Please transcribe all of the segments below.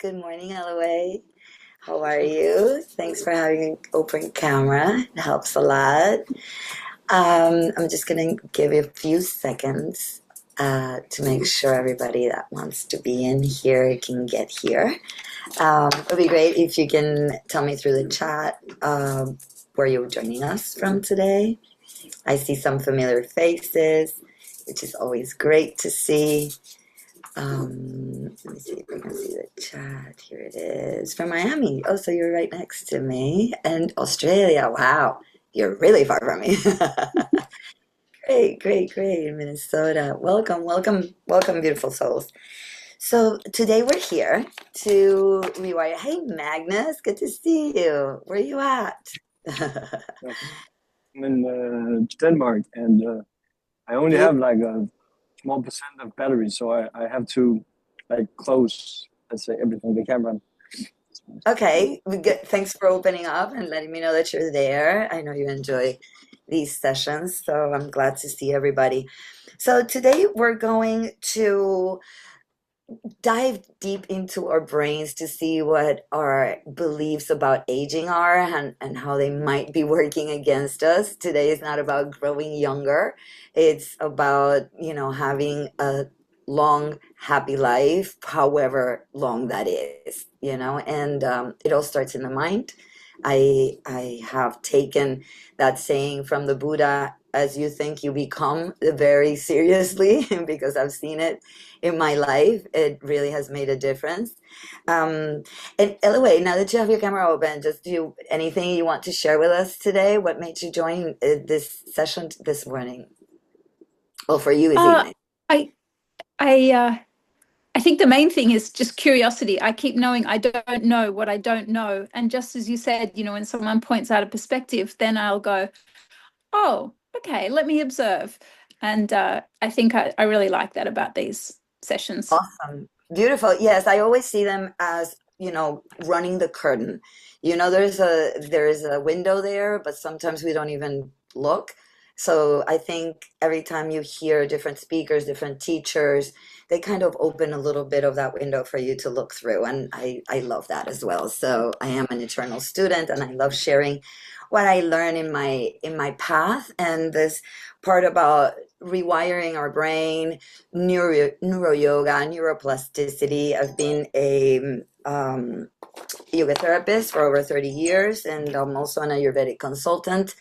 Good morning, LOA. How are you? Thanks for having an open camera. It helps a lot. I'm just going to give you a few seconds to make sure everybody that wants to be in here can get here. It would be great if you can tell me through the chat where you're joining us from today. I see some familiar faces, which is always great to see. Let me see if we can see the chat. Here it is from Miami. Oh, so you're right next to me. And Australia. Wow, you're really far from me. Great, great, great. Minnesota. Welcome, welcome, welcome, beautiful souls. So today we're here to rewire. Hey, Magnus, good to see you. Where are you at? Yeah, I'm in Denmark, and I only Beautiful. have like a small percent of battery, so I have to like close, let's say, everything, the camera. Okay, thanks for opening up and letting me know that you're there. I know you enjoy these sessions, so I'm glad to see everybody. So today we're going to dive deep into our brains to see what our beliefs about aging are and how they might be working against us. Today is not about growing younger. It's about, having a long, happy life, however long that is, and it all starts in the mind. I have taken that saying from the Buddha, as you think you become, very seriously because I've seen it in my life. It really has made a difference. Um, and anyway, now that you have your camera open, just do anything you want to share with us today. What made you join this session this morning? Well, for you this Uh, evening. I I I think the main thing is just curiosity. I keep knowing I don't know what I don't know. And just as you said, when someone points out a perspective, then I'll go, oh, okay, let me observe. And I think I really like that about these sessions. Beautiful. Yes, I always see them as, running the curtain. There's a window there, but sometimes we don't even look. So I think every time you hear different speakers, different teachers, they kind of open a little bit of that window for you to look through. And I love that as well. So I am an eternal student and I love sharing what I learn in my path. And this part about rewiring our brain, neuro yoga, neuroplasticity. I've been a yoga therapist for over 30 years, and I'm also an Ayurvedic consultant.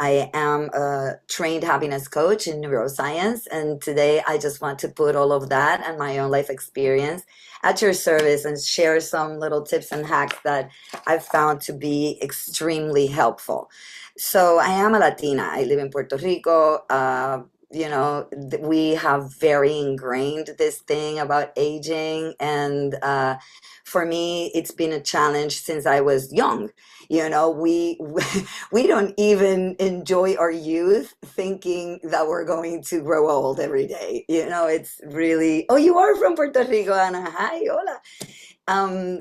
I am a trained happiness coach in neuroscience, and today I just want to put all of that and my own life experience at your service and share some little tips and hacks that I've found to be extremely helpful. So I am a Latina. I live in Puerto Rico. We have very ingrained this thing about aging, and for me, it's been a challenge since I was young. We we don't even enjoy our youth thinking that we're going to grow old every day. It's really, oh, you are from Puerto Rico, Ana. Hi, hola.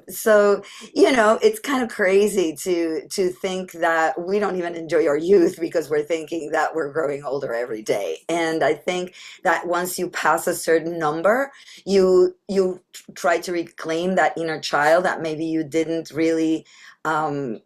So it's kind of crazy to think that we don't even enjoy our youth because we're thinking that we're growing older every day. And I think that once you pass a certain number, you try to reclaim that inner child that maybe you didn't really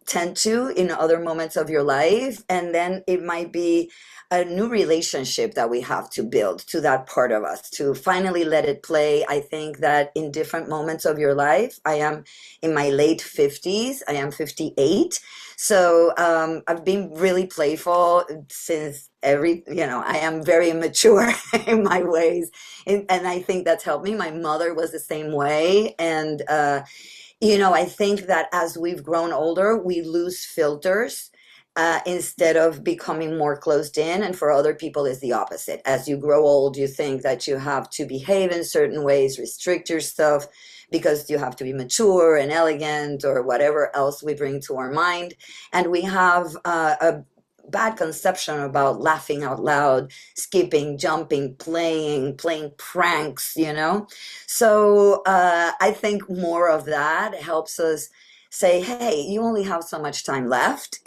tend to in other moments of your life, and then it might be a new relationship that we have to build to that part of us to finally let it play. I think that in different moments of your life, I am in my late 50s, I am 58. So I've been really playful since I am very mature in my ways. And I think that's helped me. My mother was the same way. And, I think that as we've grown older, we lose filters instead of becoming more closed in. And for other people, is the opposite. As you grow old, you think that you have to behave in certain ways, restrict yourself because you have to be mature and elegant or whatever else we bring to our mind. And we have a bad conception about laughing out loud, skipping, jumping, playing pranks. So I think more of that helps us say, hey, you only have so much time left.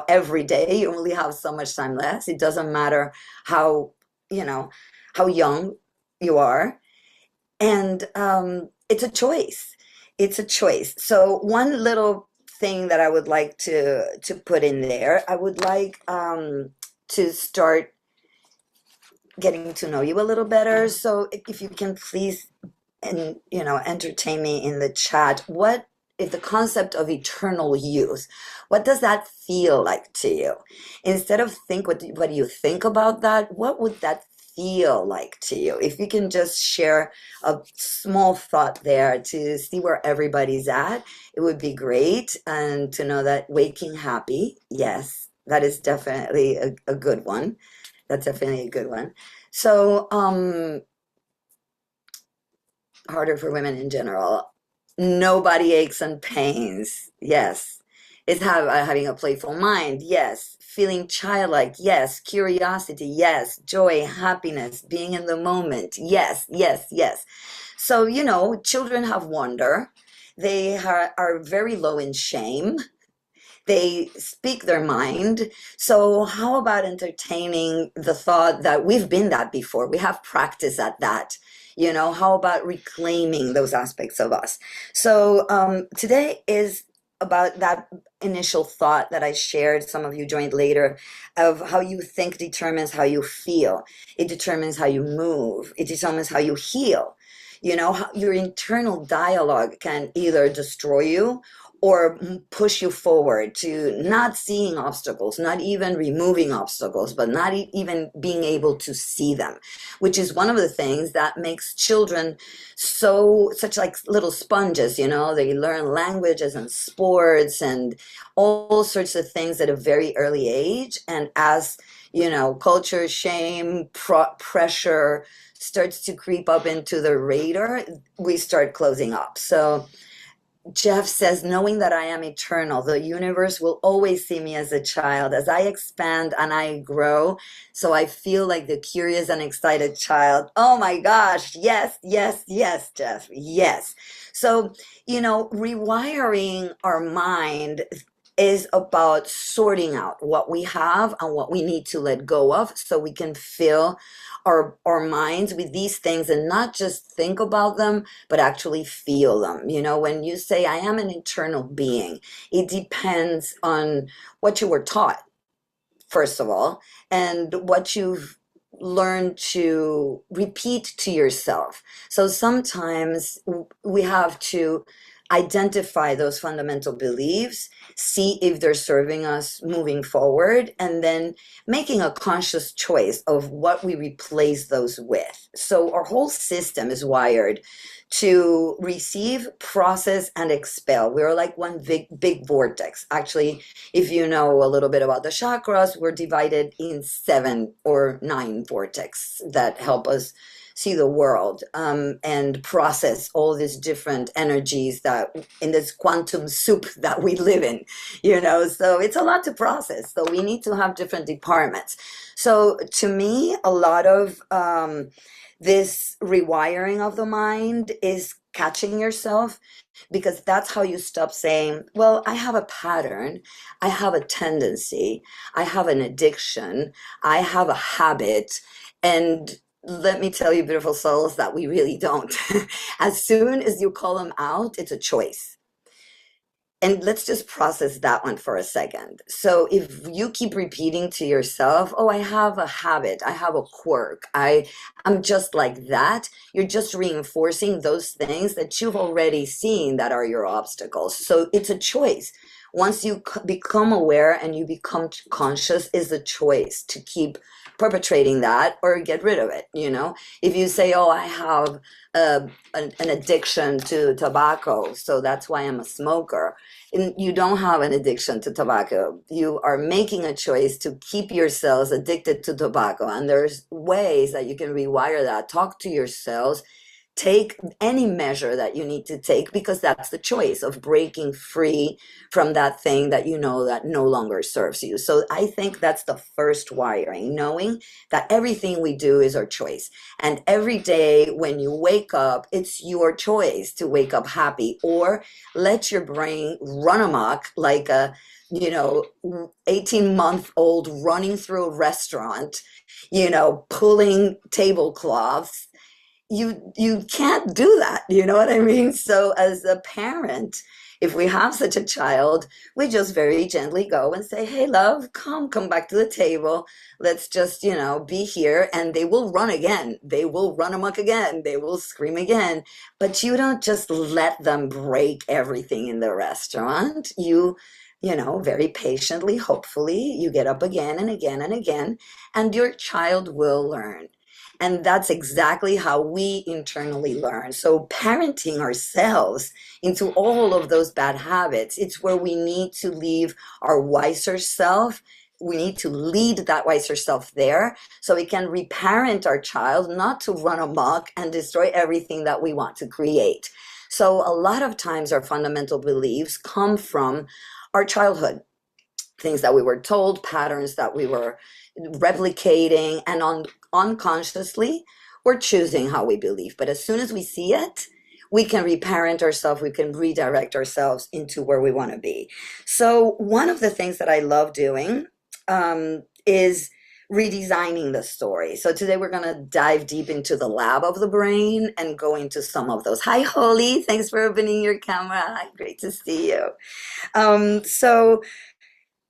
Every day you only have so much time left. It doesn't matter how, you know, how young you are. And it's a choice. it's a choice. So one little thing that I would like to put in there, I would like to start getting to know you a little better. So if you can please, and entertain me in the chat, what is the concept of eternal youth? What does that feel like to you? Instead of think what do you think about that, what would that feel like to you? If you can just share a small thought there to see where everybody's at, it would be great. And to know that waking happy, yes, that is definitely a good one. That's definitely a good one. So harder for women in general. Nobody aches and pains. Yes. It's having a playful mind. Yes. Feeling childlike. Yes. Curiosity. Yes. Joy, happiness, being in the moment. Yes, yes, yes. So, children have wonder. They are very low in shame. They speak their mind. So how about entertaining the thought that we've been that before? We have practice at that. How about reclaiming those aspects of us? So today is about that initial thought that I shared. Some of you joined later, of how you think determines how you feel. It determines how you move. It determines how you heal. Your internal dialogue can either destroy you or push you forward to not seeing obstacles, not even removing obstacles, but not even being able to see them, which is one of the things that makes children such like little sponges. They learn languages and sports and all sorts of things at a very early age. And as culture, shame, pressure starts to creep up into the radar, we start closing up. So Jeff says, knowing that I am eternal, the universe will always see me as a child as I expand and I grow. So I feel like the curious and excited child. Oh my gosh. Yes, yes, yes, Jeff. Yes. So, rewiring our mind is about sorting out what we have and what we need to let go of so we can fill our minds with these things and not just think about them, but actually feel them. When you say, I am an eternal being, it depends on what you were taught, first of all, and what you've learned to repeat to yourself. So sometimes we have to identify those fundamental beliefs, see if they're serving us moving forward, and then making a conscious choice of what we replace those with. So our whole system is wired to receive, process, and expel. We're like one big vortex. Actually, if you know a little bit about the chakras, we're divided in 7 or 9 vortex that help us see the world and process all these different energies that in this quantum soup that we live in, so it's a lot to process. So we need to have different departments. So to me, a lot of this rewiring of the mind is catching yourself, because that's how you stop saying, well, I have a pattern, I have a tendency, I have an addiction, I have a habit. And let me tell you, beautiful souls, that we really don't. As soon as you call them out, it's a choice. And let's just process that one for a second. So if you keep repeating to yourself, oh, I have a habit, I have a quirk, I'm just like that, you're just reinforcing those things that you've already seen that are your obstacles. So it's a choice. Once you become aware and you become conscious, is a choice to keep perpetrating that or get rid of it. If you say, oh, I have an addiction to tobacco, so that's why I'm a smoker, and you don't have an addiction to tobacco, you are making a choice to keep yourselves addicted to tobacco. And there's ways that you can rewire that. Talk to yourselves, take any measure that you need to take, because that's the choice of breaking free from that thing that that no longer serves you. So I think that's the first wiring, knowing that everything we do is our choice. And every day when you wake up, it's your choice to wake up happy, or let your brain run amok like a 18-month-old running through a restaurant, pulling tablecloths, you can't do that, you know what I mean? So as a parent, if we have such a child, we just very gently go and say, hey love, come back to the table. Let's just, be here. And they will run again, they will run amok again, they will scream again. But you don't just let them break everything in the restaurant. Very patiently, hopefully you get up again and again and again, and your child will learn. And that's exactly how we internally learn. So parenting ourselves into all of those bad habits, it's where we need to leave our wiser self. We need to lead that wiser self there so we can reparent our child, not to run amok and destroy everything that we want to create. So a lot of times our fundamental beliefs come from our childhood, things that we were told, patterns that we were replicating, and unconsciously we're choosing how we believe. But as soon as we see it, we can reparent ourselves, we can redirect ourselves into where we want to be. So one of the things that I love doing is redesigning the story. So today we're going to dive deep into the lab of the brain and go into some of those. Hi, Holly. Thanks for opening your camera. Great to see you. So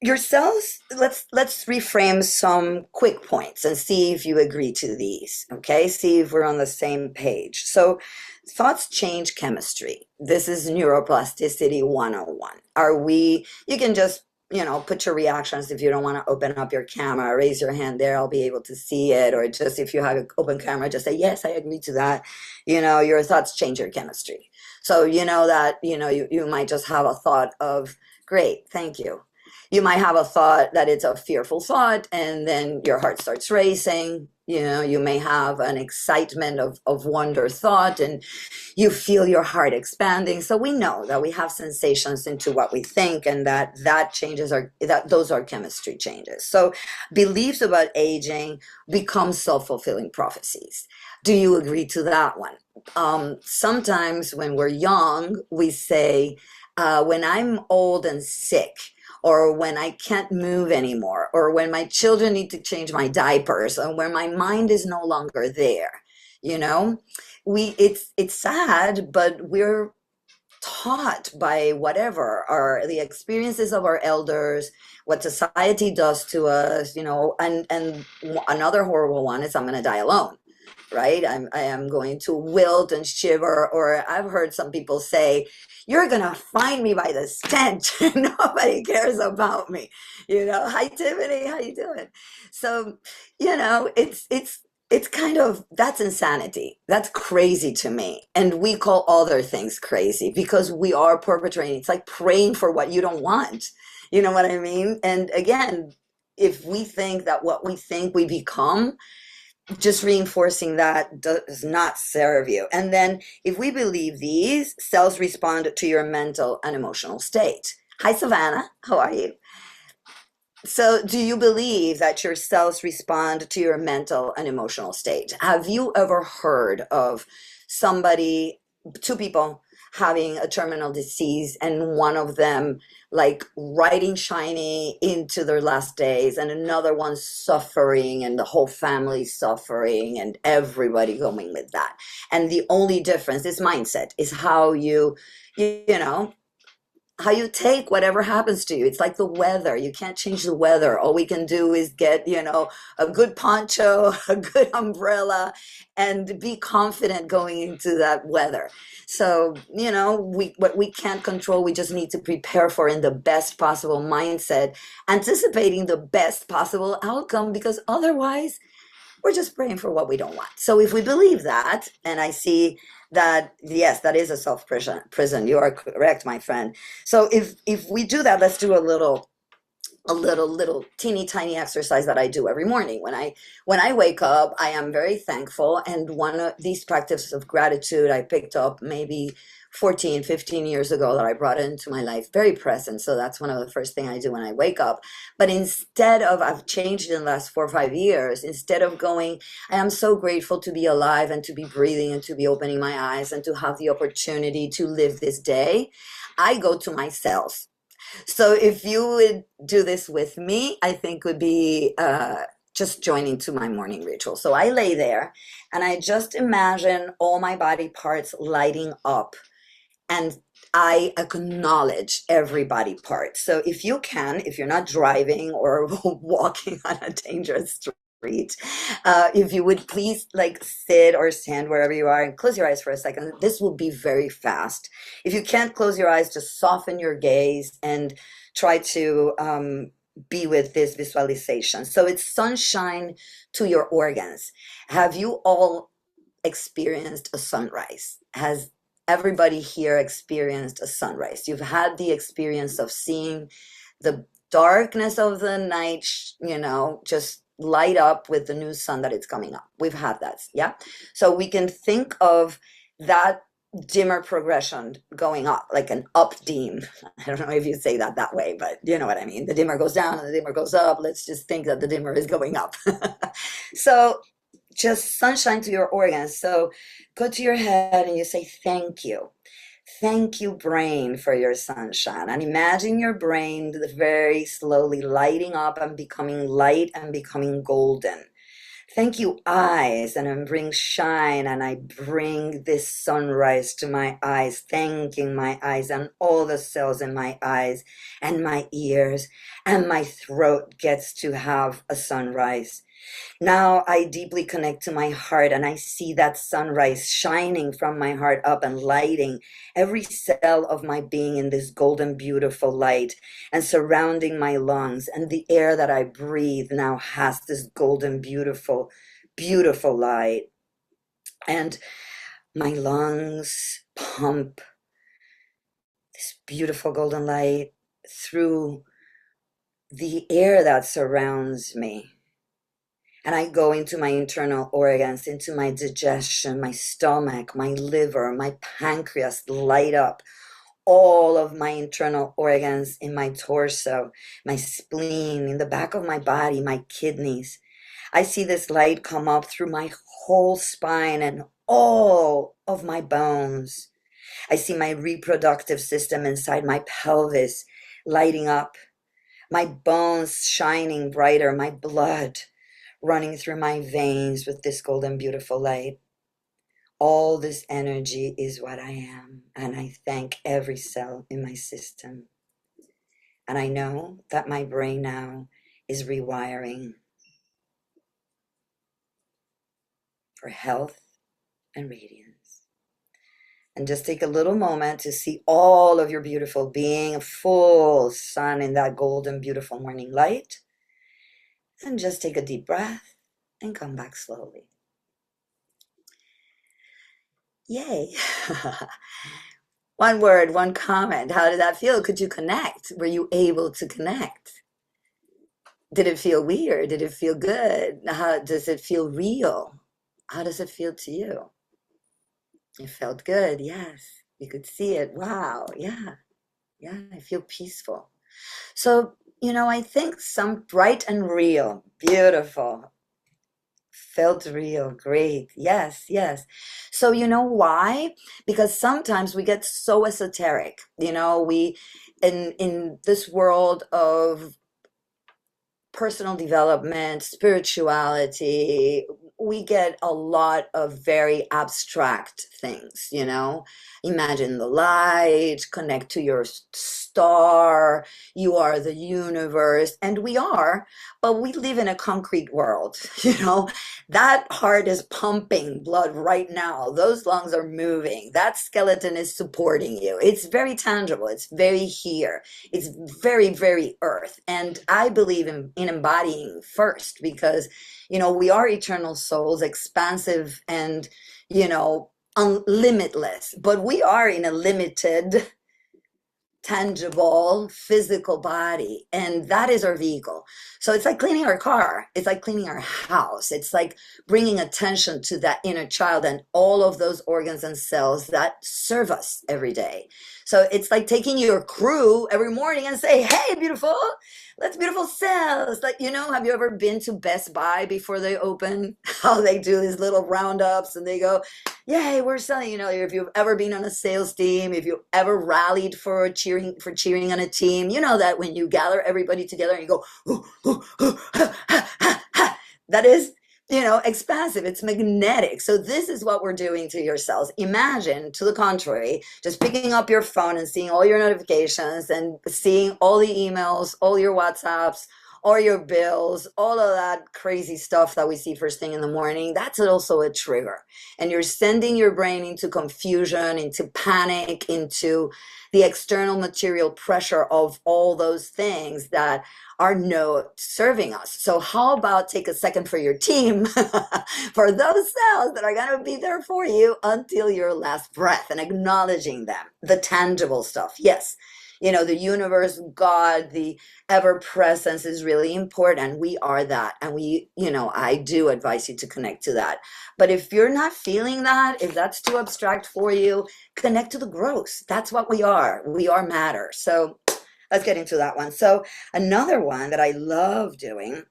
your cells, let's reframe some quick points and see if you agree to these. Okay, see if we're on the same page. So thoughts change chemistry. This is neuroplasticity 101. You can just put your reactions. If you don't want to open up your camera, raise your hand there, I'll be able to see it. Or just if you have an open camera, just say, yes, I agree to that. Your thoughts change your chemistry. So that, you might just have a thought of, great, thank you. You might have a thought that it's a fearful thought, and then your heart starts racing. You may have an excitement of wonder thought, and you feel your heart expanding. So we know that we have sensations into what we think, and that those are chemistry changes. So beliefs about aging become self-fulfilling prophecies. Do you agree to that one? Sometimes when we're young, we say, when I'm old and sick, or when I can't move anymore, or when my children need to change my diapers, or when my mind is no longer there. It's sad, but we're taught by whatever are the experiences of our elders, what society does to us, and another horrible one is I'm going to die alone. Right? I am going to wilt and shiver, or I've heard some people say, you're going to find me by the stench. Nobody cares about me. Hi, Tiffany, how you doing? So, it's kind of, that's insanity. That's crazy to me. And we call other things crazy because we are perpetrating. It's like praying for what you don't want. You know what I mean? And again, if we think that what we think we become, just reinforcing that does not serve you. And then if we believe these, cells respond to your mental and emotional state. Hi, Savannah. How are you? So do you believe that your cells respond to your mental and emotional state? Have you ever heard of two people having a terminal disease, and one of them like riding shiny into their last days, and another one suffering, and the whole family suffering, and everybody going with that? And the only difference is mindset, is how you take whatever happens to you. It's like the weather. You can't change the weather. All we can do is get, a good poncho, a good umbrella, and be confident going into that weather. So, what we can't control, we just need to prepare for in the best possible mindset, anticipating the best possible outcome, because otherwise we're just praying for what we don't want. So if we believe that, and I see that, yes, that is a self-prison. You are correct, my friend. So if we do that, let's do a little teeny tiny exercise that I do every morning. When I wake up, I am very thankful. And one of these practices of gratitude I picked up maybe 14, 15 years ago, that I brought into my life, very present. So that's one of the first things I do when I wake up. But I've changed in the last 4 or 5 years. Instead of going, I am so grateful to be alive and to be breathing and to be opening my eyes and to have the opportunity to live this day, I go to my cells. So if you would do this with me, I think would be just joining to my morning ritual. So I lay there and I just imagine all my body parts lighting up, and I acknowledge every body part. So if you can, if you're not driving or walking on a dangerous street, if you would please like sit or stand wherever you are and close your eyes for a second. This will be very fast. If you can't close your eyes, just soften your gaze and try to be with this visualization. So it's sunshine to your organs. Have you all experienced a sunrise? Has everybody here experienced a sunrise? You've had the experience of seeing the darkness of the night, just light up with the new sun that it's coming up. We've had that, yeah? So we can think of that dimmer progression going up, like an up dim. I don't know if you say that way, but you know what I mean. The dimmer goes down and the dimmer goes up. Let's just think that the dimmer is going up. So just sunshine to your organs. So go to your head and you say, thank you. Thank you, brain, for your sunshine. And imagine your brain very slowly lighting up and becoming light and becoming golden. Thank you, eyes, and I bring shine and I bring this sunrise to my eyes, thanking my eyes and all the cells in my eyes and my ears, and my throat gets to have a sunrise. Now I deeply connect to my heart and I see that sunrise shining from my heart up and lighting every cell of my being in this golden, beautiful light, and surrounding my lungs. And the air that I breathe now has this golden, beautiful, beautiful light. And my lungs pump this beautiful golden light through the air that surrounds me. And I go into my internal organs, into my digestion, my stomach, my liver, my pancreas light up. All of my internal organs in my torso, my spleen, in the back of my body, my kidneys. I see this light come up through my whole spine and all of my bones. I see my reproductive system inside my pelvis lighting up, my bones shining brighter, my blood running through my veins with this golden, beautiful light. All this energy is what I am, and I thank every cell in my system. And I know that my brain now is rewiring for health and radiance. And just take a little moment to see all of your beautiful being, a full sun in that golden, beautiful morning light. And just take a deep breath and come back slowly. Yay. One word, one comment. How did that feel? Could you connect? Were you able to connect? Did it feel weird? Did it feel good? How does it feel real? How does it feel to you? It felt good. Yes. You could see it. Wow. Yeah. Yeah. I feel peaceful. So, I think some bright and real, beautiful, felt real, great. Yes, yes. So you know why? Because sometimes we get so esoteric. We in this world of personal development, spirituality, we get a lot of very abstract things, Imagine the light, connect to your star, you are the universe, and we are, but we live in a concrete world, That heart is pumping blood right now. Those lungs are moving. That skeleton is supporting you. It's very tangible. It's very here. It's very, very earth. And I believe in embodying first because, we are eternal souls, expansive and, limitless, but we are in a limited, tangible, physical body, and that is our vehicle. So it's like cleaning our car. It's like cleaning our house. It's like bringing attention to that inner child and all of those organs and cells that serve us every day. So it's like taking your crew every morning and say, hey, beautiful, let's beautiful cells. Like, have you ever been to Best Buy before they open? How they do these little roundups and they go, yay, we're selling, if you've ever been on a sales team, if you've ever rallied for cheering on a team, that when you gather everybody together and you go, ooh, ooh, ooh, ha, ha, ha, ha, that is, expansive. It's magnetic. So this is what we're doing to your cells. Imagine, to the contrary, just picking up your phone and seeing all your notifications and seeing all the emails, all your WhatsApps, all your bills, all of that crazy stuff that we see first thing in the morning. That's also a trigger. And you're sending your brain into confusion, into panic, into the external material pressure of all those things that are not serving us. So how about take a second for your team, for those cells that are going to be there for you until your last breath, and acknowledging them, the tangible stuff. Yes, the universe, God, the ever presence is really important. We are that. And I do advise you to connect to that. But if you're not feeling that, if that's too abstract for you, connect to the gross. That's what we are. We are matter. So let's get into that one. So another one that I love doing,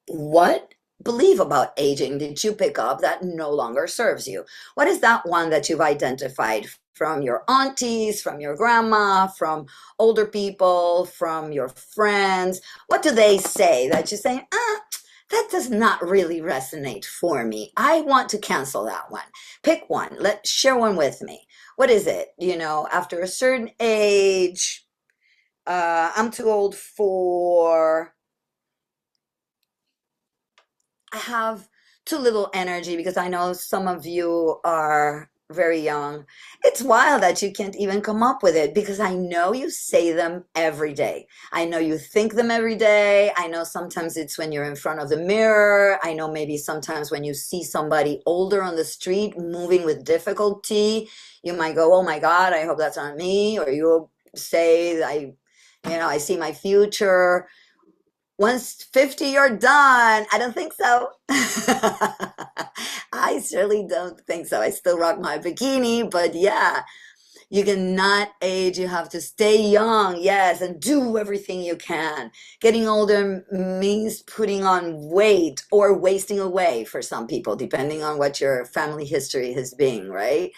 what belief about aging did you pick up that no longer serves you? What is that one that you've identified from your aunties, from your grandma, from older people, from your friends? What do they say that you say, that does not really resonate for me? I want to cancel that one. Pick one. Share one with me. What is it? After a certain age, I'm too old for, I have too little energy, because I know some of you are very young. It's wild that you can't even come up with it, because I know you say them every day. I know you think them every day. I know sometimes it's when you're in front of the mirror. I know maybe sometimes when you see somebody older on the street moving with difficulty, you might go, oh my God, I hope that's not me. Or you'll say, I see my future. Once 50, you're done. I don't think so. I certainly don't think so. I still rock my bikini, but yeah, you cannot age. You have to stay young, yes, and do everything you can. Getting older means putting on weight or wasting away for some people, depending on what your family history has been, right?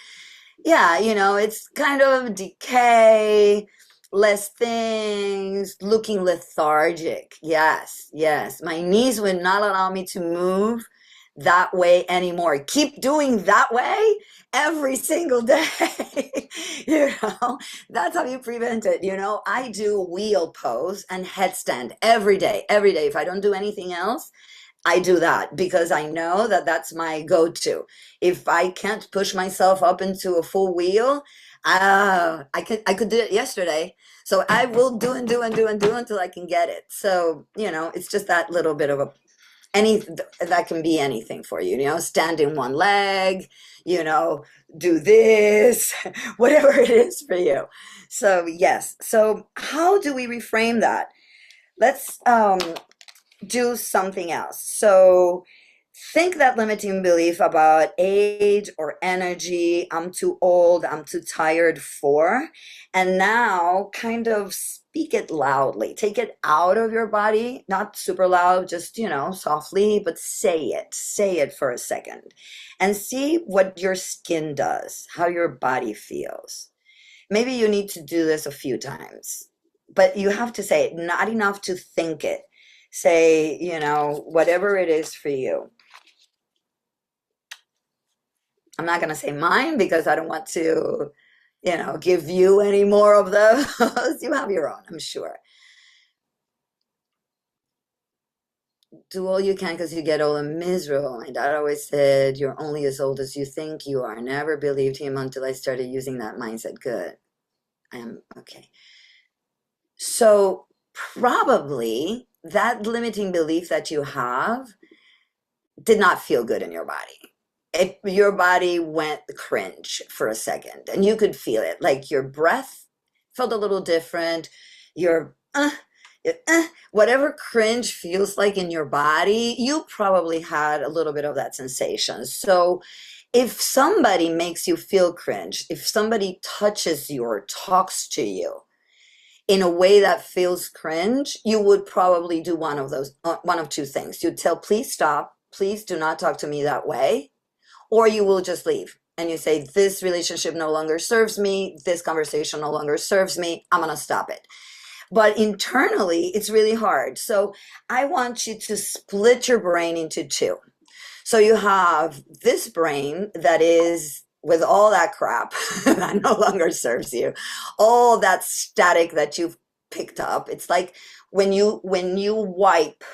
Yeah, it's kind of decay, less things, looking lethargic. Yes, yes. My knees would not allow me to move that way anymore. Keep doing that way every single day. That's how you prevent it. I do wheel pose and headstand every day, every day. If I don't do anything else, I do that, because I know that that's my go-to. If I can't push myself up into a full wheel, I could do it yesterday. So I will do and do and do and do until I can get it. So, it's just that little bit of that can be anything for you, stand in one leg, do this, whatever it is for you. So yes. So how do we reframe that? Let's do something else. So think that limiting belief about age or energy, I'm too old, I'm too tired for, and now kind of speak it loudly. Take it out of your body, not super loud, just, softly, but say it for a second, and see what your skin does, how your body feels. Maybe you need to do this a few times, but you have to say it, not enough to think it. Say, whatever it is for you. I'm not going to say mine, because I don't want to, give you any more of those. You have your own, I'm sure. Do all you can, because you get old and miserable. My dad always said, you're only as old as you think you are. Never believed him until I started using that mindset. Good. I am okay. So probably that limiting belief that you have did not feel good in your body. Your body went cringe for a second, and you could feel it. Like your breath felt a little different. Your whatever cringe feels like in your body, you probably had a little bit of that sensation. So if somebody makes you feel cringe, if somebody touches you or talks to you in a way that feels cringe, you would probably do one of two things. You'd tell, please stop, please do not talk to me that way, or you will just leave. And you say, this relationship no longer serves me, this conversation no longer serves me, I'm gonna stop it. but internally it's really hard. So I want you to split your brain into two. So you have this brain that is with all that crap that no longer serves you, all that static that you've picked up. It's like when you wipe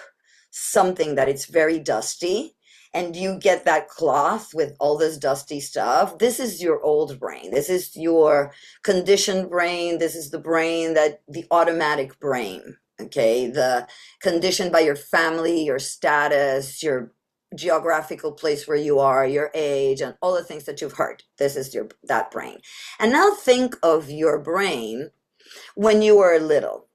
something that it's very dusty and you get that cloth with all this dusty stuff. This is your old brain. This is your conditioned brain. This is the brain that the automatic brain, okay? The conditioned by your family, your status, your geographical place where you are, your age, and all the things that you've heard. This is your that brain. And now think of your brain when you were little.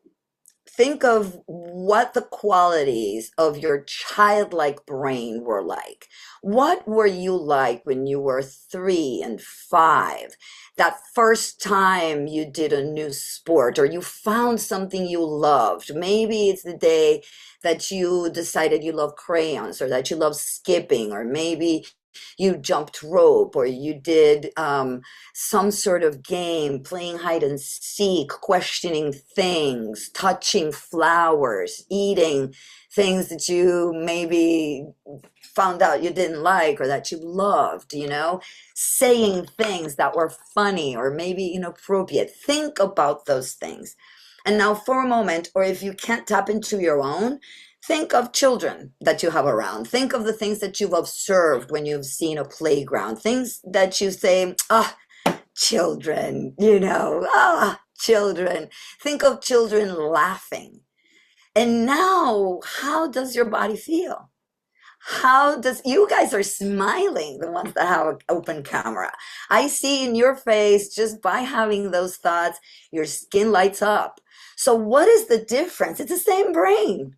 Think of what the qualities of your childlike brain were like. What were you like when you were 3 and 5? That first time you did a new sport or you found something you loved. Maybe it's the day that you decided you love crayons or that you love skipping, or maybe you jumped rope or you did some sort of game, playing hide and seek, questioning things, touching flowers, eating things that you maybe found out you didn't like or that you loved, saying things that were funny or maybe inappropriate. Think about those things. And now for a moment, or if you can't tap into your own, think of children that you have around. Think of the things that you've observed when you've seen a playground. Things that you say, children, children. Think of children laughing. And now, how does your body feel? You guys are smiling, the ones that have an open camera. I see in your face, just by having those thoughts, your skin lights up. So what is the difference? It's the same brain.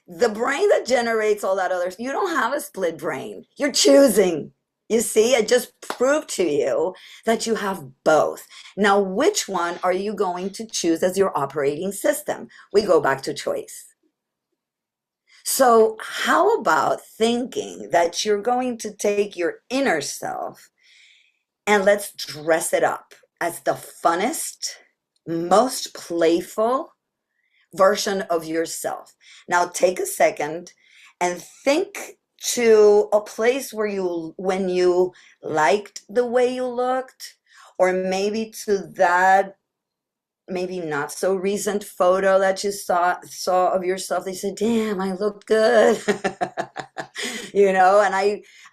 The brain that generates all that other, you don't have a split brain. You're choosing. You see, I just proved to you that you have both. Now, which one are you going to choose as your operating system? We go back to choice. So how about thinking that you're going to take your inner self and let's dress it up as the funnest, most playful version of yourself. Now take a second and think to a place when you liked the way you looked, or maybe to that maybe not so recent photo that you saw of yourself. They said, damn, I looked good. And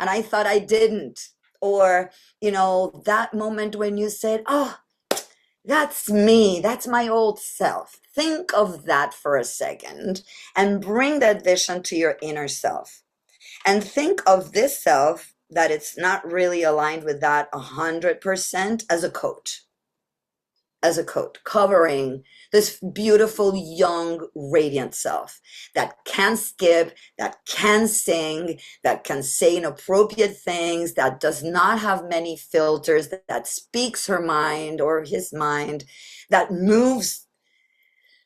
I thought I didn't. Or, that moment when you said, oh, that's me. That's my old self. Think of that for a second and bring that vision to your inner self. And think of this self that it's not really aligned with that 100% as a coat. Covering this beautiful, young, radiant self that can skip, that can sing, that can say inappropriate things, that does not have many filters, that speaks her mind or his mind, that moves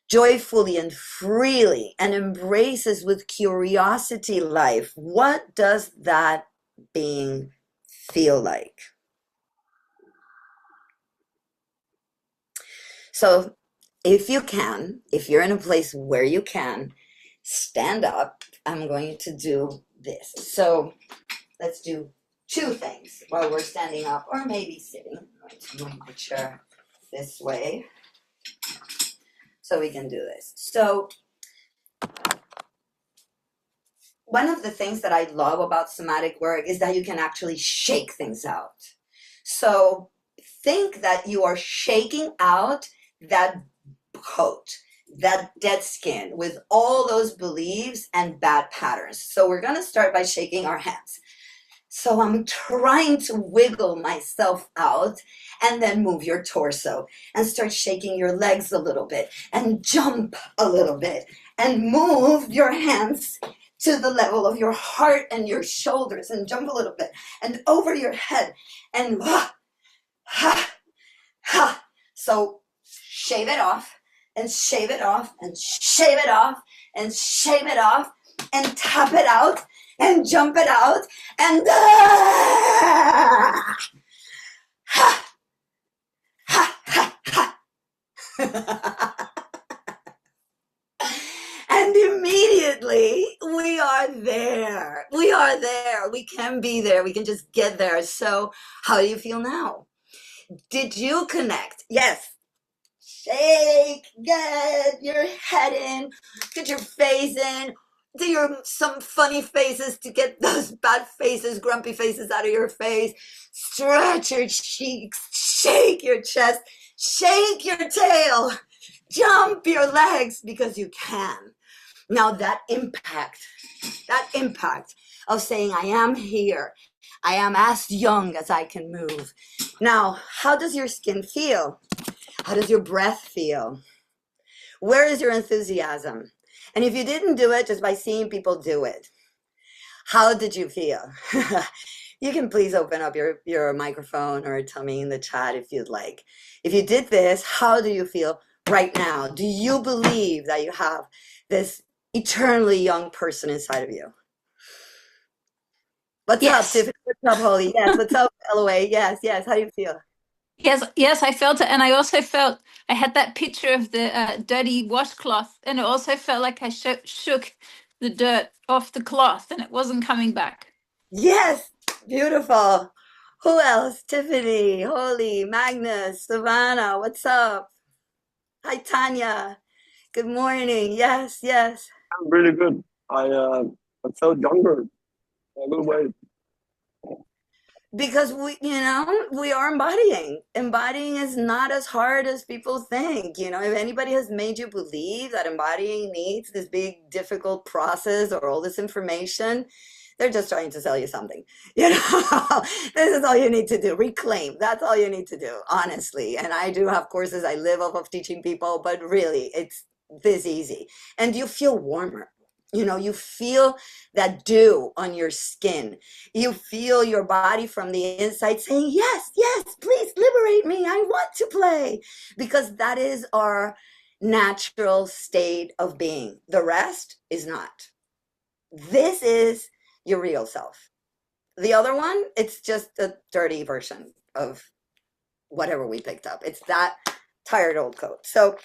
joyfully and freely and embraces with curiosity life. What does that being feel like? So if you're in a place where you can, stand up. I'm going to do this. So let's do two things while we're standing up, or maybe sitting. I'm going to move my chair this way so we can do this. So one of the things that I love about somatic work is that you can actually shake things out. So think that you are shaking out that coat, that dead skin with all those beliefs and bad patterns. So we're going to start by shaking our hands. So I'm trying to wiggle myself out, and then move your torso and start shaking your legs a little bit and jump a little bit and move your hands to the level of your heart and your shoulders and jump a little bit and over your head and So shave it off and shave it off and shave it off and shave it off and tap it out and jump it out and are there. We can be there. We can just get there. So, how do you feel now? Did you connect? Yes. Shake, get your head in, get your face in, do your some funny faces to get those bad faces, grumpy faces out of your face. Stretch your cheeks, shake your chest, shake your tail, jump your legs because you can. Now that impact of saying, I am here, I am as young as I can move. Now, how does your skin feel? How does your breath feel? Where is your enthusiasm? And if you didn't do it just by seeing people do it, how did you feel? You can please open up your microphone or tell me in the chat if you'd like. If you did this, how do you feel right now? Do you believe that you have this eternally young person inside of you? What's up, Yes. Tiffany? What's up, Holly? Yes, what's up, LOA? Yes, yes. How do you feel? Yes, I felt it. And I also felt I had that picture of the dirty washcloth, and it also felt like I shook the dirt off the cloth and it wasn't coming back. Yes, beautiful. Who else? Tiffany, Holly, Magnus, Savannah, what's up? Hi, Tanya. Good morning. Yes, yes. I'm really good. I felt younger in a good way. Because we are embodying. Embodying is not as hard as people think. If anybody has made you believe that embodying needs this big, difficult process or all this information, they're just trying to sell you something. This is all you need to do. Reclaim. That's all you need to do, honestly. And I do have courses. I live off of teaching people, but really, it's this easy. And you feel warmer. You feel that dew on your skin. You feel your body from the inside saying, yes, yes, please liberate me. I want to play. Because that is our natural state of being. The rest is not. This is your real self. The other one, it's just a dirty version of whatever we picked up. It's that tired old coat. So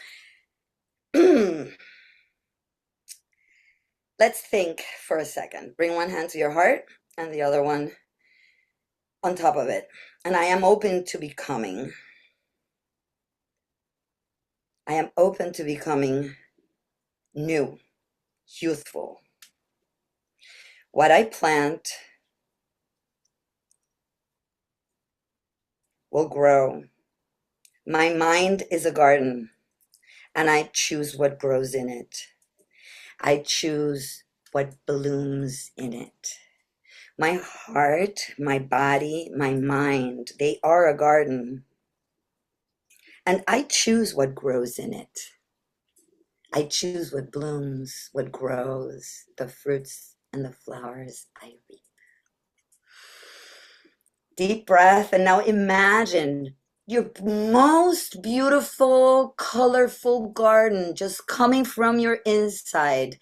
let's think for a second. Bring one hand to your heart and the other one on top of it. And I am open to becoming. I am open to becoming new, youthful. What I plant will grow. My mind is a garden, and I choose what grows in it. I choose what blooms in it. My heart, my body, my mind, they are a garden. And I choose what grows in it. I choose what blooms, what grows, the fruits and the flowers I reap. Deep breath, and now imagine your most beautiful, colorful garden just coming from your inside.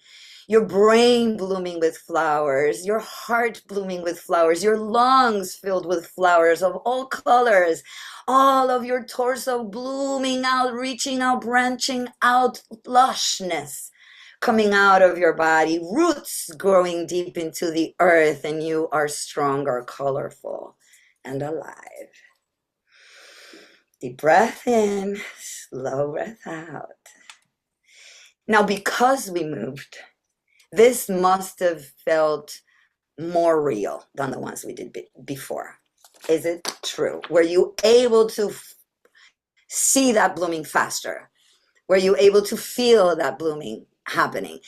Your brain blooming with flowers, your heart blooming with flowers, your lungs filled with flowers of all colors, all of your torso blooming out, reaching out, branching out, lushness coming out of your body, roots growing deep into the earth, and you are stronger, colorful, and alive. Deep breath in, slow breath out. Now, because we moved, this must have felt more real than the ones we did before. Is it true? Were you able to see that blooming faster? Were you able to feel that blooming happening?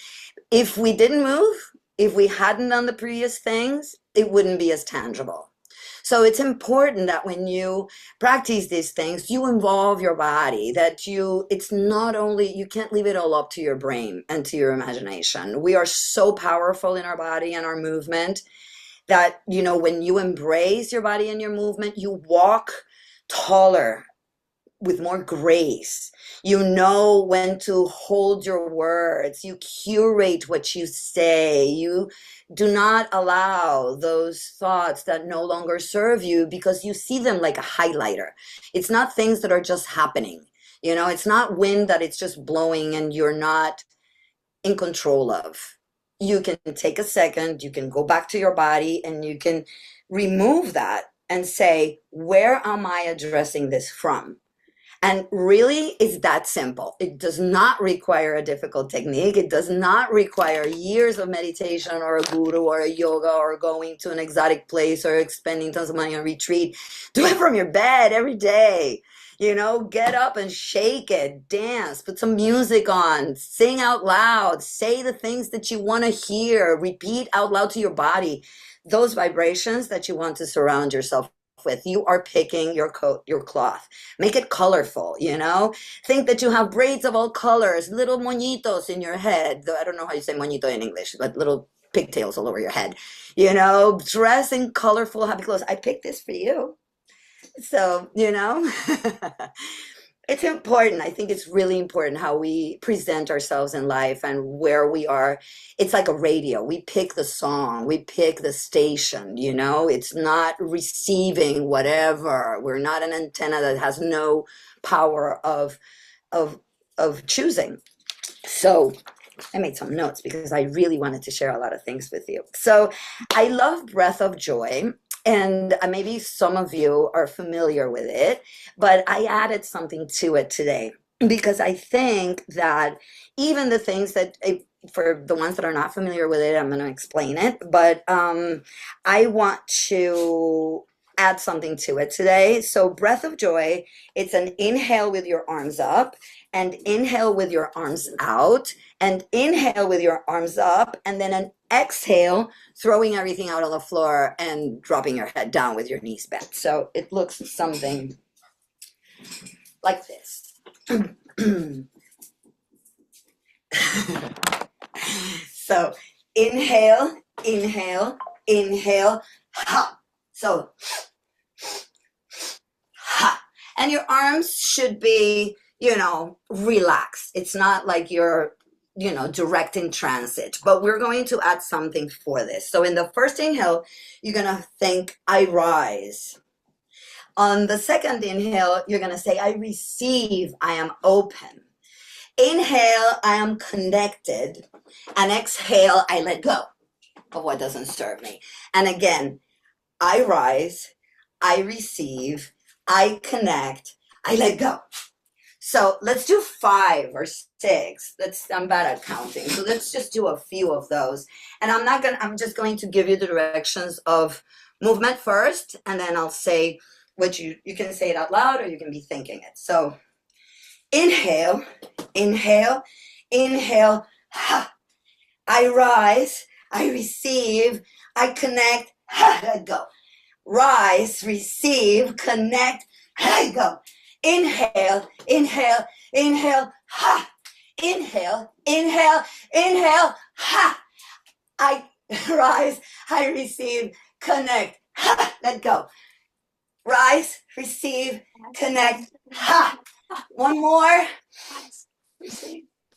If we didn't move, if we hadn't done the previous things, it wouldn't be as tangible. So it's important that when you practice these things, you involve your body, that it's not only, you can't leave it all up to your brain and to your imagination. We are so powerful in our body and our movement that, when you embrace your body and your movement, you walk taller with more grace. You know when to hold your words. You curate what you say. You do not allow those thoughts that no longer serve you because you see them like a highlighter. It's not things that are just happening. It's not wind that it's just blowing and you're not in control of. you can take a second, you can go back to your body, and you can remove that and say, where am I addressing this from? And really, it's that simple. It does not require a difficult technique. It does not require years of meditation or a guru or a yoga or going to an exotic place or spending tons of money on retreat. Do it from your bed every day. You know, get up and shake it, dance, put some music on, sing out loud, say the things that you want to hear, repeat out loud to your body those vibrations that you want to surround yourself with. You are picking your coat, your cloth. Make it colorful, you know? Think that you have braids of all colors, little moñitos in your head. Though I don't know how you say moñito in English, but little pigtails all over your head. You know, dress in colorful, happy clothes. I picked this for you. So, you know, it's important. I think it's really important how we present ourselves in life and where we are. It's like a radio. We pick the song, we pick the station, you know, it's not receiving whatever. We're not an antenna that has no power of choosing. So I made some notes because I really wanted to share a lot of things with you. So I love Breath of Joy. And maybe some of you are familiar with it, but I added something to it today because I think that even the things that, for the ones that are not familiar with it, I'm going to explain it, but I want to add something to it today. So Breath of Joy, it's an inhale with your arms up and inhale with your arms out and inhale with your arms up and then an exhale, throwing everything out on the floor and dropping your head down with your knees bent. So it looks something like this. So inhale, inhale, inhale, ha. So ha. And your arms should be, you know, relaxed. It's not like you're, you know, direct in transit, but we're going to add something for this. So in the first inhale, you're going to think, I rise. On the second inhale, you're going to say, I receive, I am open. Inhale, I am connected. And exhale, I let go of what doesn't serve me. And again, I rise, I receive, I connect, I let go. So let's do 5 or 6. I'm bad at counting. So let's just do a few of those. And I'm just going to give you the directions of movement first, and then I'll say what you can say it out loud or you can be thinking it. So inhale, inhale, inhale, ha. I rise, I receive, I connect, ha, let go. Rise, receive, connect, let go. Inhale, inhale, inhale, ha. Inhale, inhale, inhale, ha. I rise, I receive, connect, ha. Let go. Rise, receive, connect, ha. One more.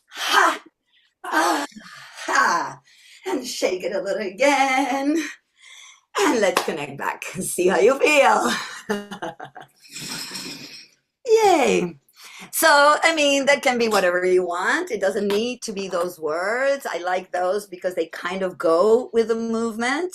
Ha. Ah, ha. And shake it a little again. And let's connect back and see how you feel. Yay. So, I mean, that can be whatever you want. It doesn't need to be those words. I like those because they kind of go with the movement.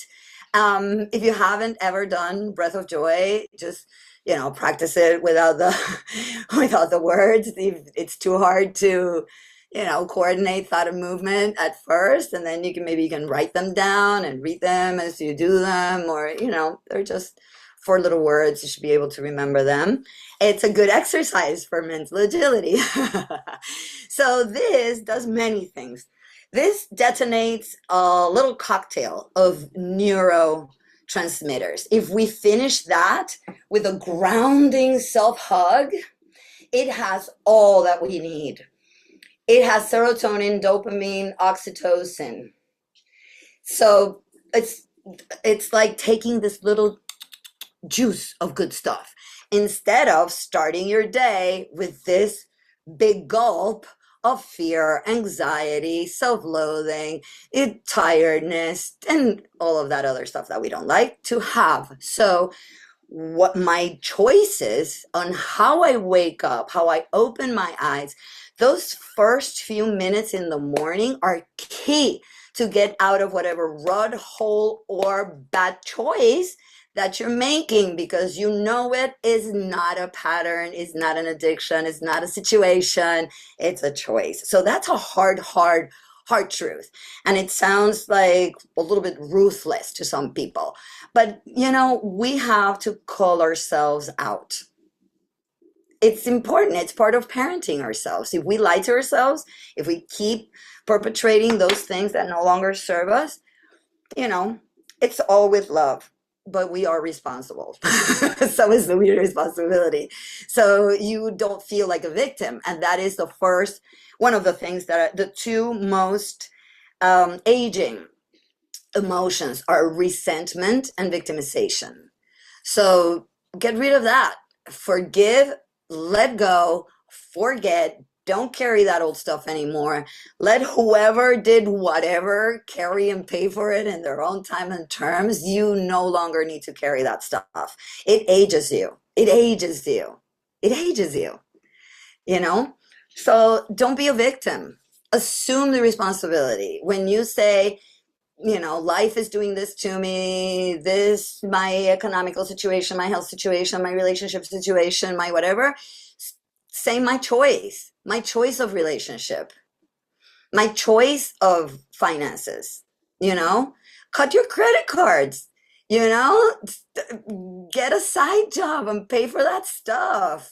If you haven't ever done Breath of Joy, just, you know, practice it without the words. It's too hard to, you know, coordinate thought and movement at first, and then you can write them down and read them as you do them, or, you know, they're just 4 little words. You should be able to remember them. It's a good exercise for mental agility. So this does many things. This detonates a little cocktail of neurotransmitters. If we finish that with a grounding self-hug, it has all that we need. It has serotonin, dopamine, oxytocin. So it's like taking this little juice of good stuff instead of starting your day with this big gulp of fear, anxiety, self-loathing, tiredness, and all of that other stuff that we don't like to have. So what my choices on how I wake up, how I open my eyes, those first few minutes in the morning are key to get out of whatever rut, hole, or bad choice that you're making, because you know it is not a pattern, is not an addiction, is not a situation, it's a choice. So that's a hard truth. And it sounds like a little bit ruthless to some people. But, we have to call ourselves out. It's important. It's part of parenting ourselves. If we lie to ourselves, if we keep perpetrating those things that no longer serve us, it's all with love, but we are responsible. So is the responsibility. So you don't feel like a victim. And that is one of the things that are the two most aging emotions are resentment and victimization. So get rid of that. Forgive, let go, forget. Don't carry that old stuff anymore. Let whoever did whatever carry and pay for it in their own time and terms. You no longer need to carry that stuff. It ages you. It ages you. It ages you. So don't be a victim. Assume the responsibility. When you say, life is doing this to me, my economical situation, my health situation, my relationship situation, my whatever, say my choice of relationship, my choice of finances, cut your credit cards, get a side job and pay for that stuff,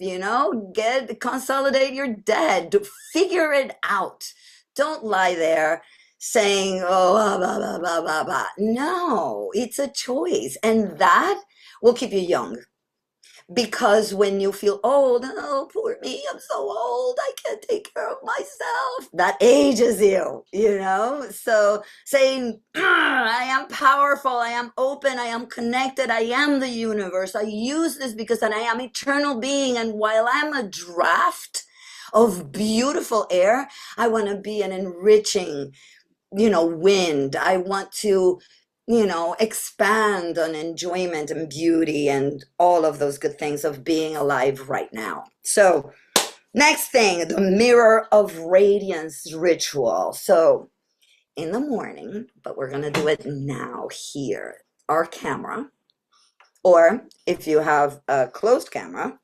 consolidate your debt, figure it out. Don't lie there saying, oh, blah, blah, blah, blah, blah. No, it's a choice. And that will keep you young. Because when you feel old, oh, poor me, I'm so old, I can't take care of myself. That ages you, So saying, I am powerful, I am open, I am connected, I am the universe. I use this because I am eternal being. And while I'm a draft of beautiful air, I want to be an enriching, wind. I want to expand on enjoyment and beauty and all of those good things of being alive right now. So next thing, the mirror of radiance ritual. So in the morning, but we're going to do it now here, our camera, or if you have a closed camera,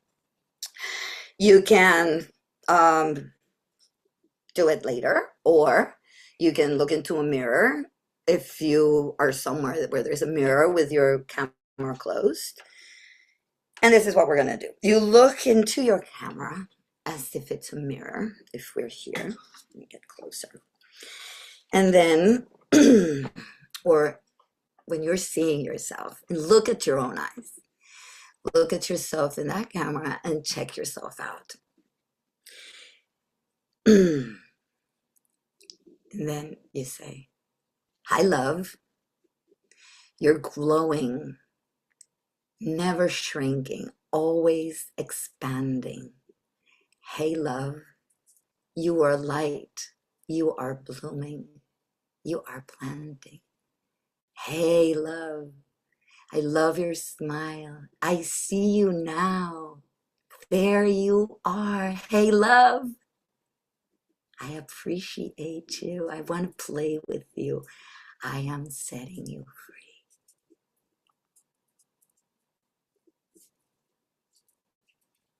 you can do it later, or you can look into a mirror if you are somewhere where there's a mirror with your camera closed. And this is what we're going to do. You look into your camera as if it's a mirror. If we're here, let me get closer. And then, or when you're seeing yourself, and look at your own eyes. Look at yourself in that camera and check yourself out. And then you say, hi, love. You're glowing, never shrinking, always expanding. Hey, love, you are light. You are blooming. You are planting. Hey, love, I love your smile. I see you now. There you are. Hey, love, I appreciate you. I want to play with you. I am setting you free.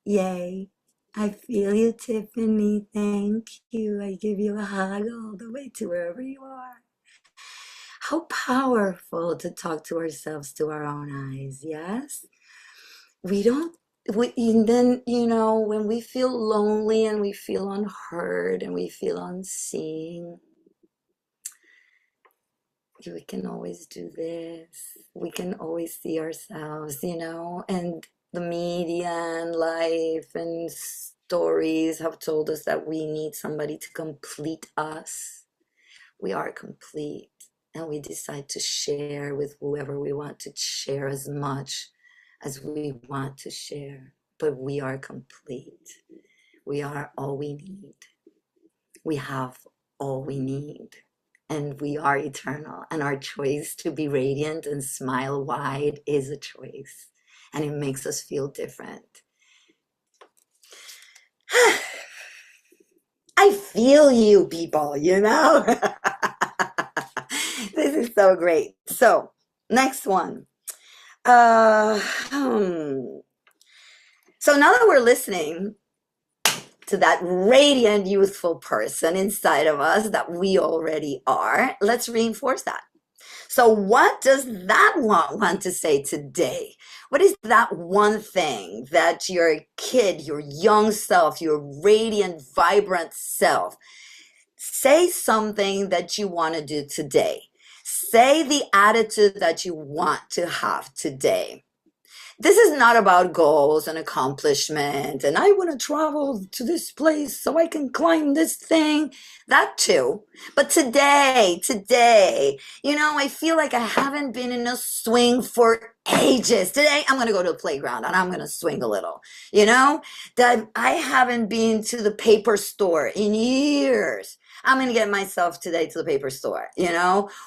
Yay. I feel you, Tiffany. Thank you. I give you a hug all the way to wherever you are. How powerful to talk to ourselves to our own eyes, yes? And then, when we feel lonely and we feel unheard and we feel unseen, we can always do this. We can always see ourselves, and the media and life and stories have told us that we need somebody to complete us. We are complete, and we decide to share with whoever we want to share, as much as we want to share, but we are complete. We are all we need. We have all we need. And we are eternal, and our choice to be radiant and smile wide is a choice, and it makes us feel different. I feel you, people, So great. So, next one. Uh, hmm. So now that we're listening to that radiant, youthful person inside of us that we already are, let's reinforce that. So, what does that want to say today? What is that one thing that your kid, your young self, your radiant, vibrant self, say something that you want to do today? Say the attitude that you want to have today. This is not about goals and accomplishment and I want to travel to this place so I can climb this thing. That too. But today, I feel like I haven't been in a swing for ages. Today, I'm going to go to the playground and I'm going to swing a little. That I haven't been to the paper store in years. I'm going to get myself today to the paper store.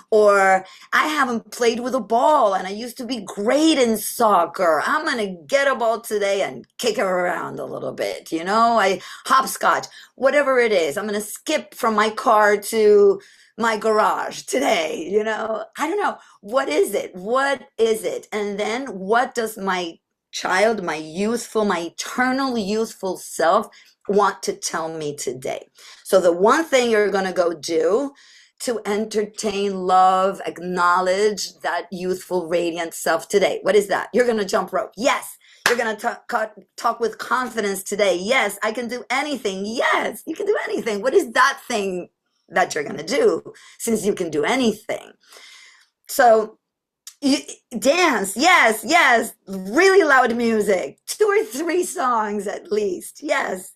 Or I haven't played with a ball and I used to be great in soccer. I'm going to get a ball today and kick it around a little bit. I hopscotch, whatever it is. I'm going to skip from my car to my garage today. I don't know. What is it? What is it? And then what does my child, my eternal youthful self want to tell me today? So the one thing you're going to go do to entertain, love, acknowledge that youthful, radiant self today. What is that? You're going to jump rope. Yes. You're going to talk with confidence today. Yes, I can do anything. Yes, you can do anything. What is that thing that you're going to do since you can do anything? So dance. Yes. Really loud music. 2 or 3 songs at least. Yes,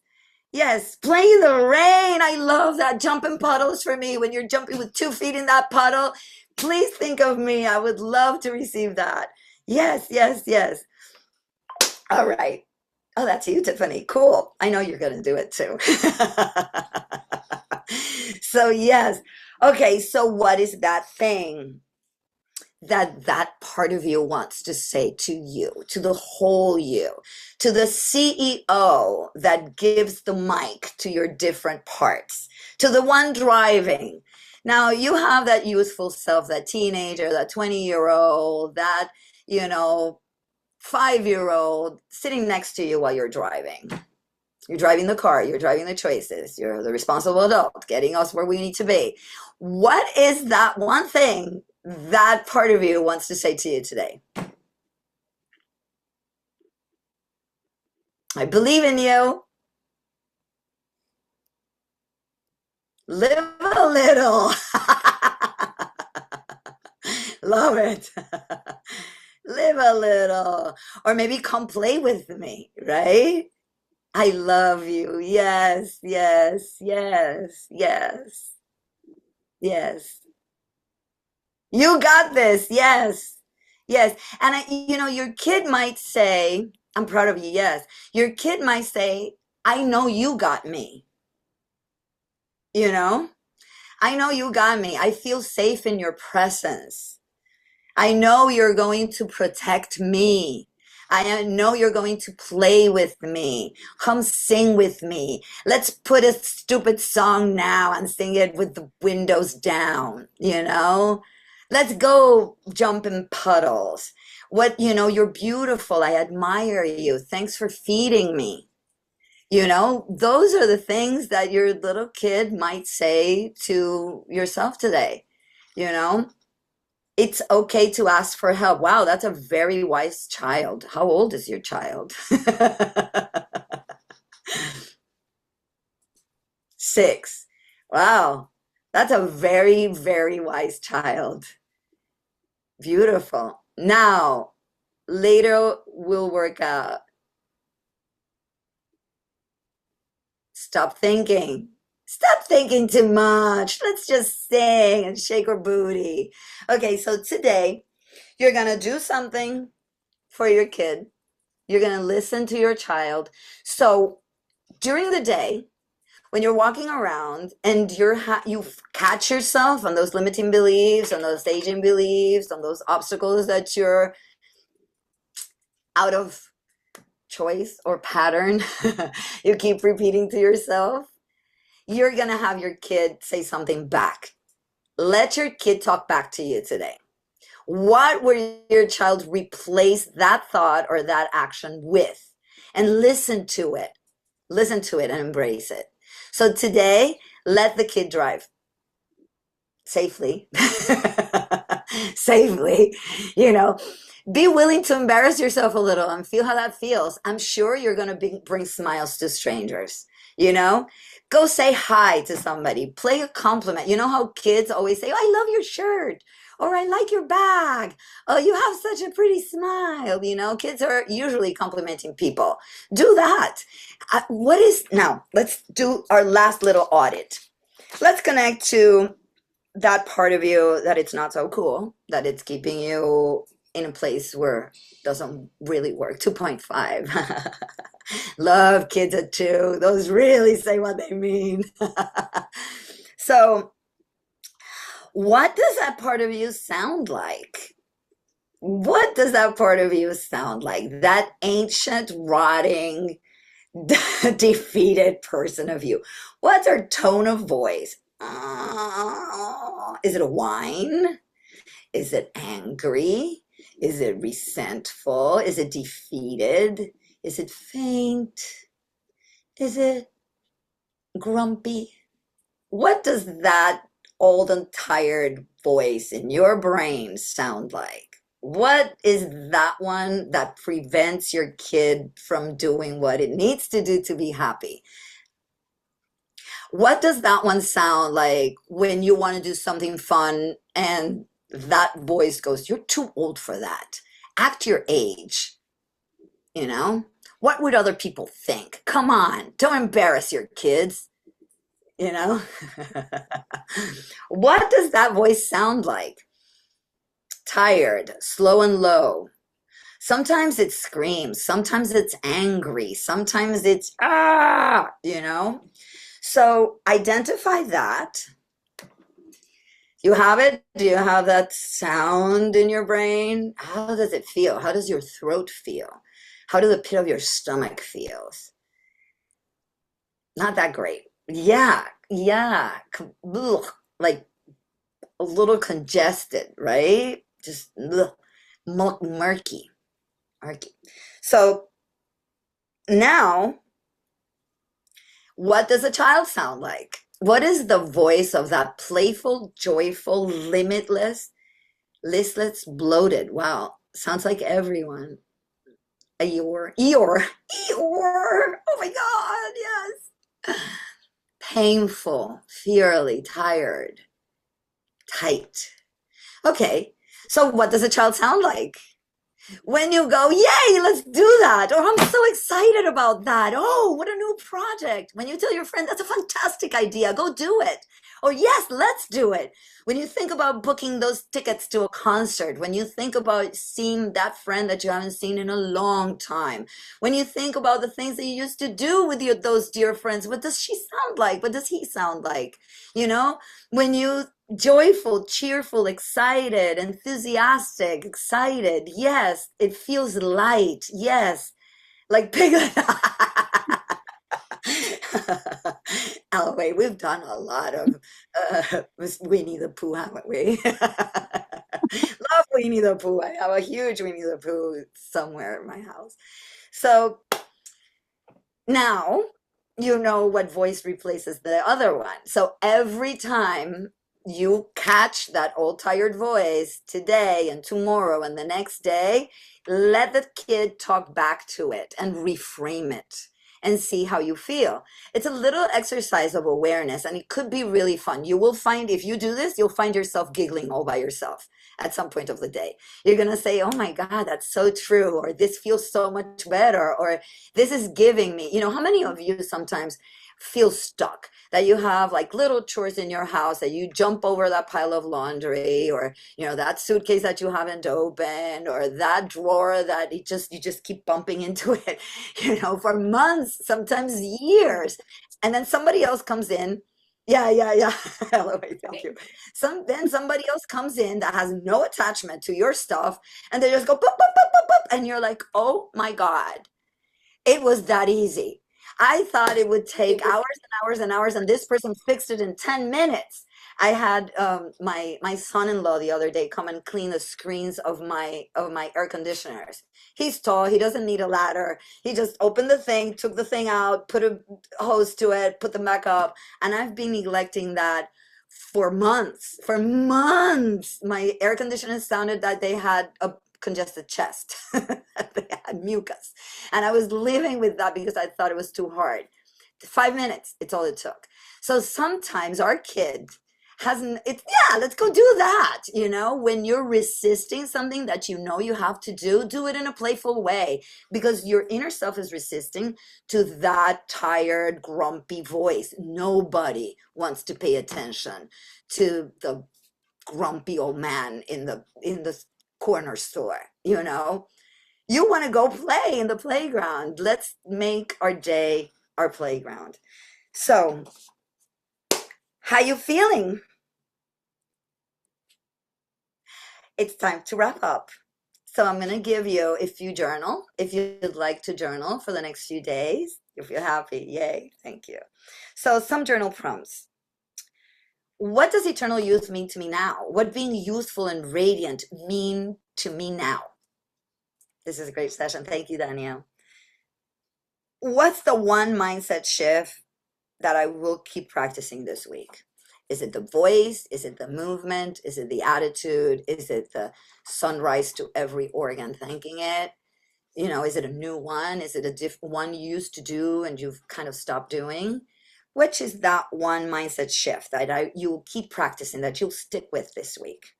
play in the rain. I love that. Jumping puddles for me. When you're jumping with 2 feet in that puddle, please think of me. I would love to receive that. Yes. All right. Oh, that's you, Tiffany. Cool. I know you're going to do it too. So, yes. Okay, so what is that thing that part of you wants to say to you, to the whole you, to the CEO that gives the mic to your different parts, to the one driving? Now you have that youthful self, that teenager, that 20-year-old, that 5-year-old sitting next to you while you're driving. You're driving the car, you're driving the choices, you're the responsible adult, getting us where we need to be. What is that one thing that part of you wants to say to you today? I believe in you. Live a little. Love it. Live a little. Or maybe come play with me, right? I love you. Yes. You got this. Yes. And your kid might say, I'm proud of you. Yes. Your kid might say, I know you got me. I know you got me. I feel safe in your presence. I know you're going to protect me. I know you're going to play with me. Come sing with me. Let's put a stupid song now and sing it with the windows down, Let's go jump in puddles. You're beautiful. I admire you. Thanks for feeding me. Those are the things that your little kid might say to yourself today. It's okay to ask for help. Wow, that's a very wise child. How old is your child? 6. Wow, that's a very, very wise child. Beautiful. Now, later we'll work out. Stop thinking. Stop thinking too much. Let's just sing and shake our booty. Okay, so today you're going to do something for your kid. You're going to listen to your child. So during the day, when you're walking around and you catch yourself on those limiting beliefs, on those aging beliefs, on those obstacles that you're out of choice or pattern, you keep repeating to yourself, you're going to have your kid say something back Let your kid talk back to you today. What would your child replace that thought or that action with? And listen to it. Listen to it and embrace it. So today, let the kid drive safely. Safely, you know. Be willing to embarrass yourself a little and feel how that feels. I'm sure you're going to bring smiles to strangers, you know? Go say hi to somebody, play a compliment. You know how kids always say, oh, I love your shirt, or I like your bag. Oh, you have such a pretty smile. You know, kids are usually complimenting people. Do that. What is now? Let's do our last little audit. Let's connect to that part of you that it's not so cool, that it's keeping you in a place where it doesn't really work. 2.5. Love kids at 2. Those really say what they mean. So, what does that part of you sound like? What does that part of you sound like? That ancient, rotting, defeated person of you. What's our tone of voice? Is it a whine? Is it angry? Is it resentful? Is it defeated? Is it faint? Is it grumpy? What does that old and tired voice in your brain sound like? What is that one that prevents your kid from doing what it needs to do to be happy? What does that one sound like when you want to do something fun and that voice goes, you're too old for that. Act your age, you know? What would other people think? Come on, don't embarrass your kids, you know? What does that voice sound like? Tired, slow and low. Sometimes it screams, sometimes it's angry, sometimes it's you know? So identify that. You have it? Do you have that sound in your brain? How does it feel? How does your throat feel? How does the pit of your stomach feel? Not that great. Yeah, yeah. Ugh, like a little congested, right? Just ugh, murky, murky. So now, what does a child sound like? What is the voice of that playful, joyful, limitless, listless, bloated? Wow, sounds like everyone. Eeyore, Eeyore, Eeyore. Oh my God, yes. Painful, fierily, tired, tight. Okay, so what does a child sound like? When you go, yay, let's do that. Or I'm so excited about that. Oh, what a new project. When you tell your friend, that's a fantastic idea, go do it. Or yes, let's do it. When you think about booking those tickets to a concert, when you think about seeing that friend that you haven't seen in a long time, when you think about the things that you used to do with those dear friends, what does she sound like? What does he sound like? You know, when you joyful, cheerful, excited, enthusiastic, excited. Yes, it feels light. Yes, like Piglet. Oh, wait, we've done a lot of Winnie the Pooh, haven't we? Love Winnie the Pooh. I have a huge Winnie the Pooh somewhere in my house. So now you know what voice replaces the other one. So every time you catch that old tired voice today and tomorrow and the next day, let the kid talk back to it and reframe it and see how you feel. It's a little exercise of awareness and it could be really fun. You will find, if you do this, you'll find yourself giggling all by yourself at some point of the day. You're going to say, oh my God, that's so true. Or this feels so much better. Or this is giving me, you know, how many of you sometimes feel stuck, that you have like little chores in your house, that you jump over that pile of laundry, or you know, that suitcase that you haven't opened, or that drawer that you just keep bumping into it, you know, for months, sometimes years, and then somebody else comes in. Yeah. Eloise, thank you. Then somebody else comes in that has no attachment to your stuff, and they just go boop, boop, boop, boop, boop, and you're like, oh my God, it was that easy. I thought it would take hours and hours and hours, and this person fixed it in 10 minutes. I had my son-in-law the other day come and clean the screens of my air conditioners. He's tall, he doesn't need a ladder. He just opened the thing, took the thing out, put a hose to it, put them back up, and I've been neglecting that for months. For months, my air conditioners sounded that they had a congested chest. They had mucus, and I was living with that because I thought it was too hard. 5 minutes, it's all it took. So sometimes our kid hasn't, it's, yeah, let's go do that. When you're resisting something that you know you have to do it in a playful way, because your inner self is resisting to that tired, grumpy voice. Nobody wants to pay attention to the grumpy old man in the corner store. You want to go play in the playground. Let's make our day our playground. So, how you feeling? It's time to wrap up. So I'm going to give you, if you'd like to journal for the next few days, if you're happy, yay, thank you. So some journal prompts. What does eternal youth mean to me now? What being youthful and radiant mean to me now? This is a great session. Thank you, Danielle. What's the one mindset shift that I will keep practicing this week? Is it the voice? Is it the movement? Is it the attitude? Is it the sunrise to every organ thanking it? Is it a new one? Is it a one you used to do and you've kind of stopped doing? Which is that one mindset shift that you'll keep practicing, that you'll stick with this week?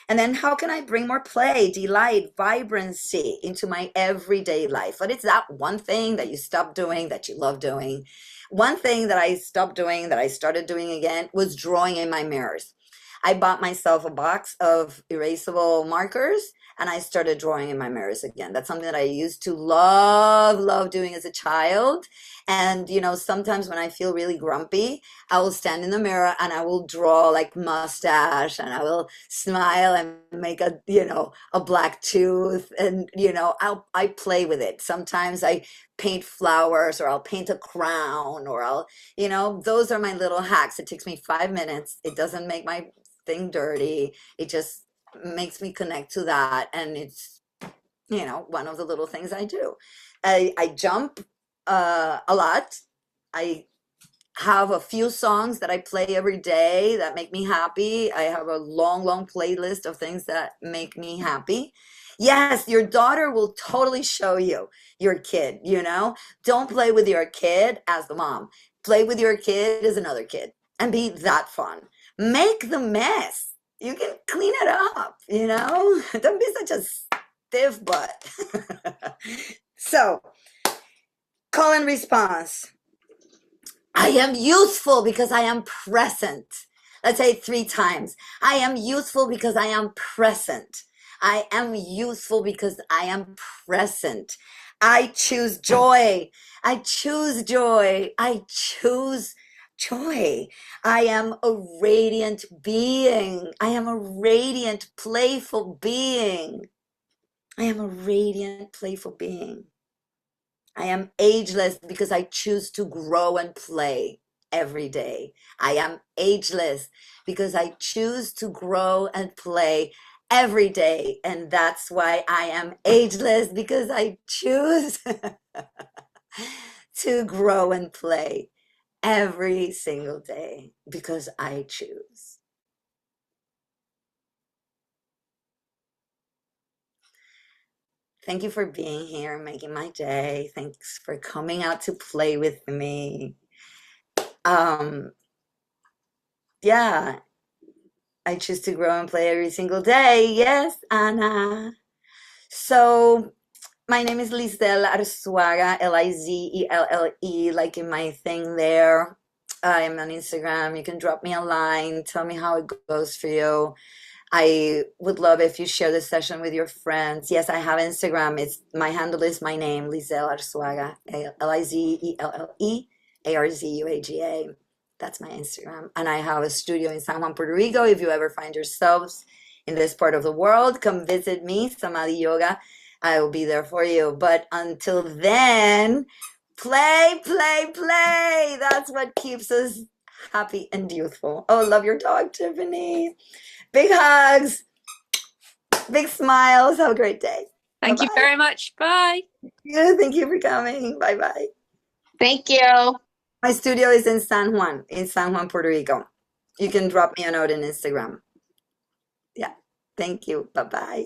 And then how can I bring more play, delight, vibrancy into my everyday life? What is that one thing that you stopped doing that you love doing? One thing that I stopped doing that I started doing again was drawing in my mirrors. I bought myself a box of erasable markers and I started drawing in my mirrors again. That's something that I used to love doing as a child. And, sometimes when I feel really grumpy, I will stand in the mirror and I will draw like mustache and I will smile and make a black tooth. And, I play with it. Sometimes I paint flowers or I'll paint a crown or those are my little hacks. It takes me 5 minutes. It doesn't make my thing dirty. It just makes me connect to that. And it's, one of the little things I do. I jump a lot. I have a few songs that I play every day that make me happy. I have a long playlist of things that make me happy. Yes, your daughter will totally show you your kid, Don't play with your kid as the mom. Play with your kid as another kid and be that fun. Make the mess. You can clean it up, Don't be such a stiff butt. So, call and response. I am useful because I am present. Let's say it 3 times. I am useful because I am present. I am useful because I am present. I choose joy. I choose joy. I choose joy. I am a radiant being. I am a radiant, playful being. I am a radiant, playful being. I am ageless because I choose to grow and play every day. I am ageless because I choose to grow and play every day. And that's why I am ageless, because I choose to grow and play every single day, because I choose. Thank you for being here, making my day. Thanks for coming out to play with me. Yeah, I choose to grow and play every single day. Yes, Anna. So my name is Lizelle Arzuaga, Lizelle, like in my thing there. I am on Instagram. You can drop me a line. Tell me how it goes for you. I would love if you share this session with your friends. Yes, I have Instagram. My handle is my name, Lizelle Arzuaga, Lizelle Arzuaga. That's my Instagram. And I have a studio in San Juan, Puerto Rico. If you ever find yourselves in this part of the world, come visit me, Samadhi Yoga. I will be there for you. But until then, play. That's what keeps us happy and youthful. Oh, love your dog, Tiffany. Big hugs, big smiles. Have a great day. Thank you Bye-bye. very much. Bye. Yeah, thank you for coming. Bye bye. Thank you. My studio is in San Juan, Puerto Rico. You can drop me a note in Instagram. Yeah. Thank you. Bye bye.